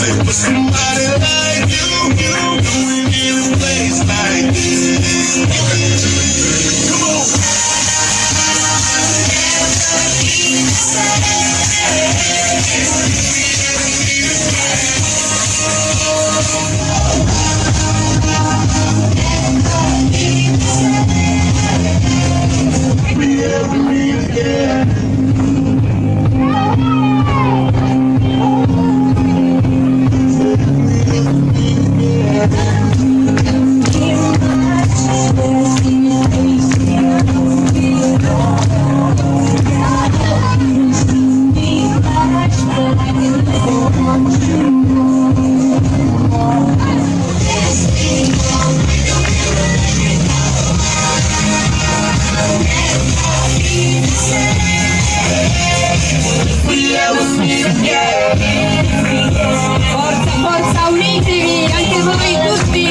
For somebody like you ain't in a place like this. Come on. Forza, forza, unitevi, anche voi tutti!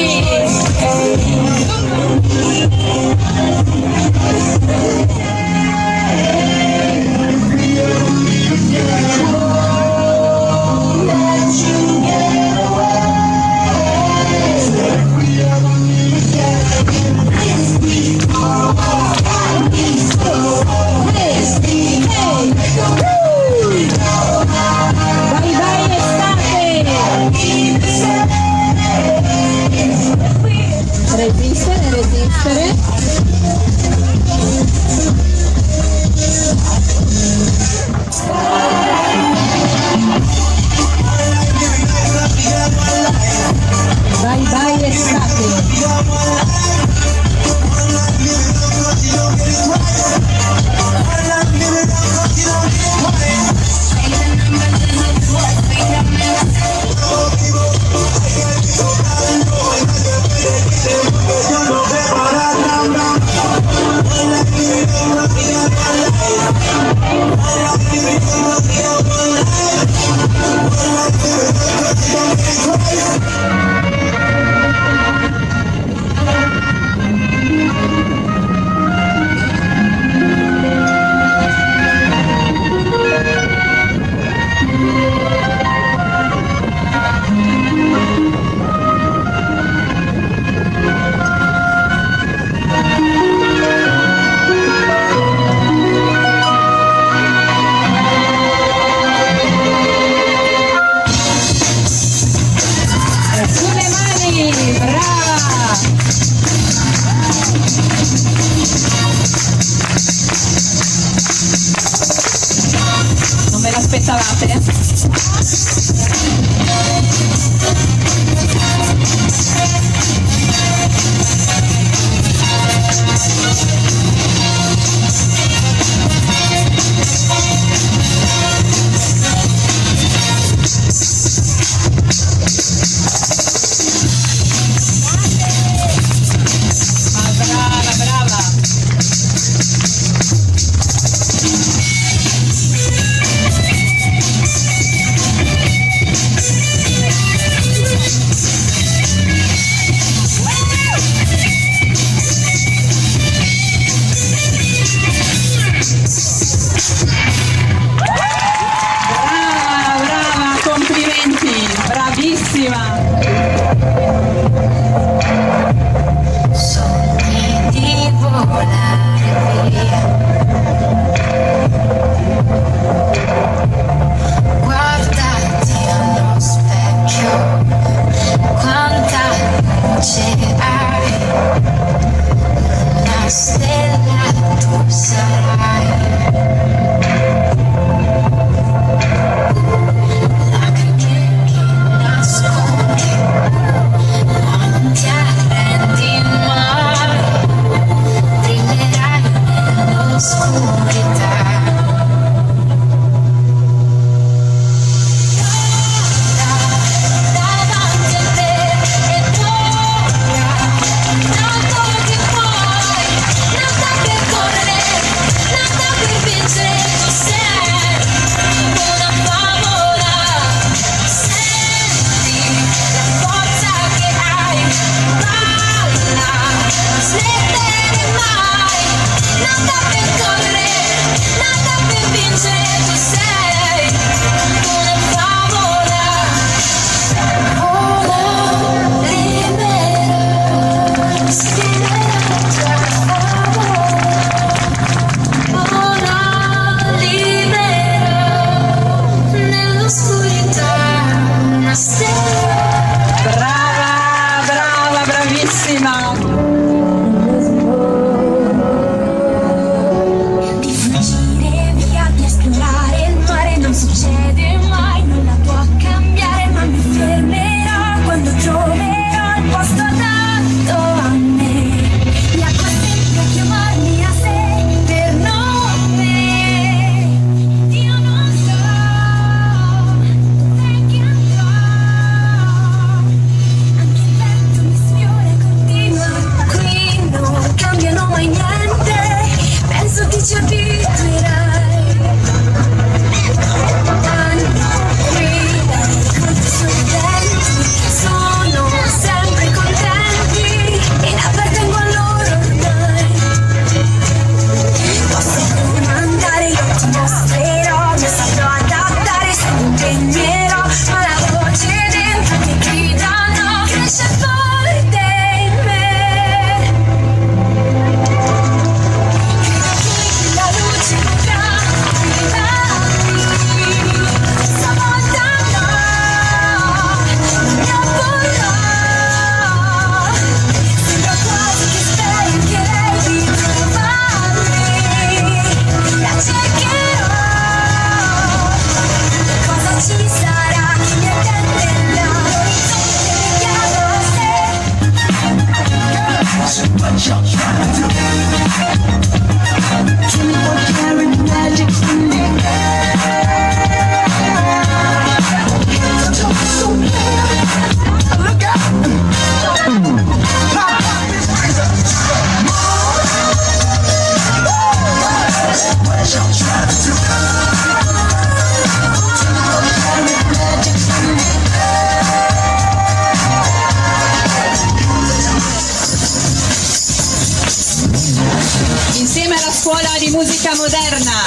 Moderna,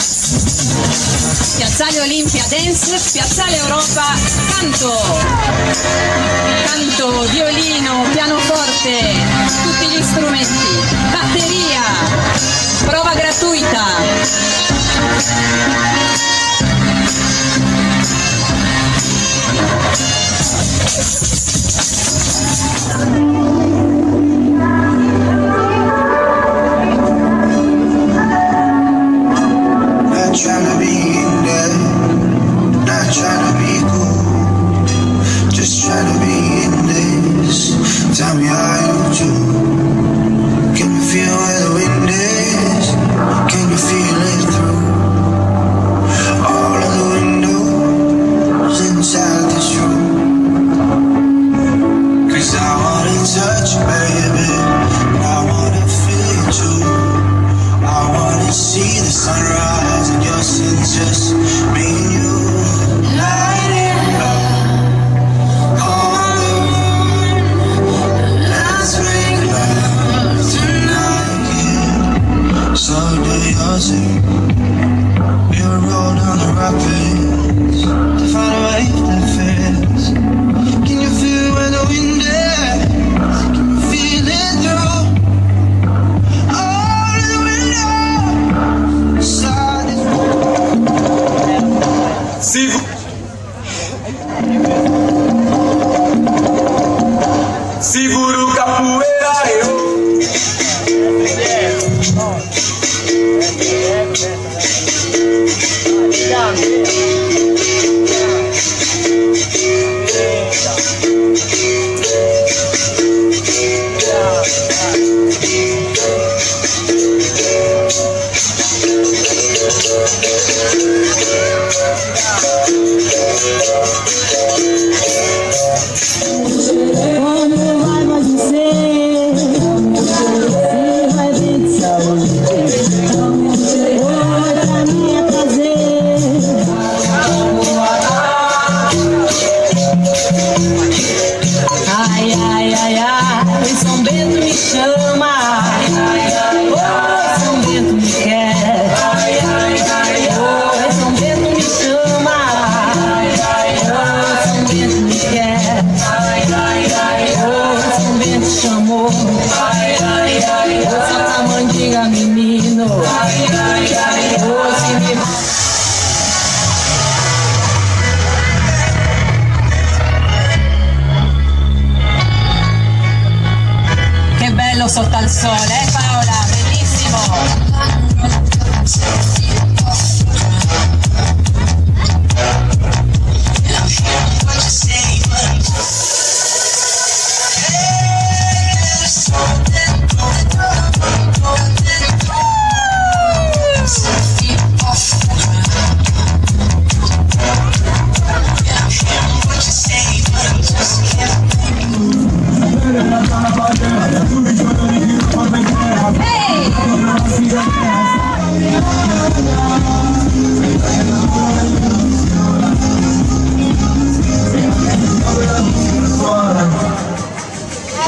Piazzale Olimpia Dance, Piazzale Europa canto, violino, pianoforte, tutti gli strumenti, batteria, prova gratuita. Not trying to be in there, not trying to be cool, just trying to be in this. Tell me how you do. Can you feel where the wind is? Can you feel it through all of the windows inside this room? 'Cause I wanna touch you, baby, and I wanna feel you too. I wanna see the sunrise and yours is just me and you. Light it up on the moon. Let's make love tonight, yeah. So do yours, we'll roll down the rapids to find a wave that fits. Can you feel where the wind is? Can you feel it through all of the windows inside this Seguro capoeira eu. Quando vai mais você, vai vir de saúde. Oi pra mim é prazer. Ai, ai, ai, ai, São Bento me chama. Oi, São Bento me quer. Oi, São Bento me chama. Oi, São Bento me quer. Oi, São Bento chamou. Oi, Santa Mandinga, menino. Oi, se me... Che bello sotto al sole, Paola, bellissimo.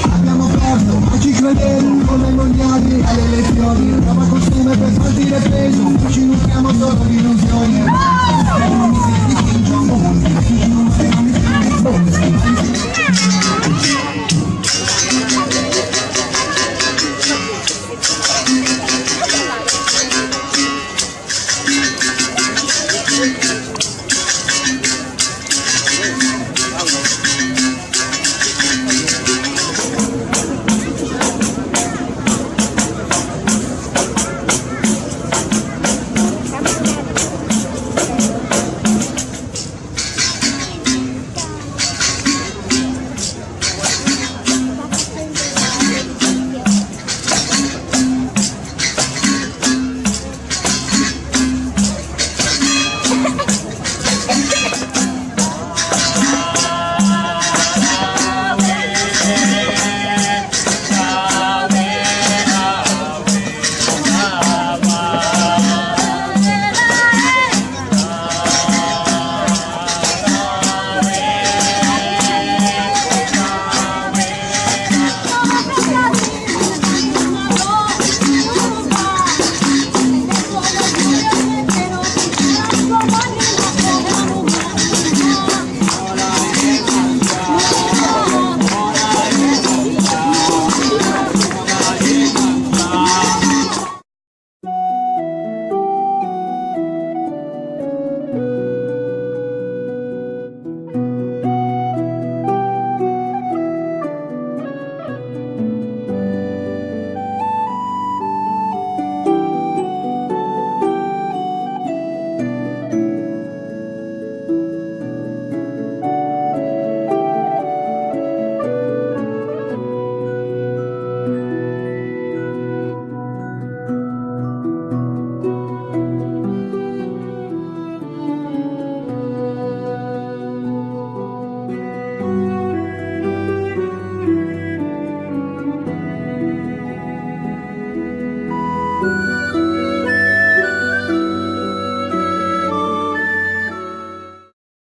Abbiamo perso, ma ci credevo come ai mondiali alle elezioni. Nuova costume per smaltire peso, ci nutriamo solo di illusioni. Se non mi senti, vinciamo, se non mi senti,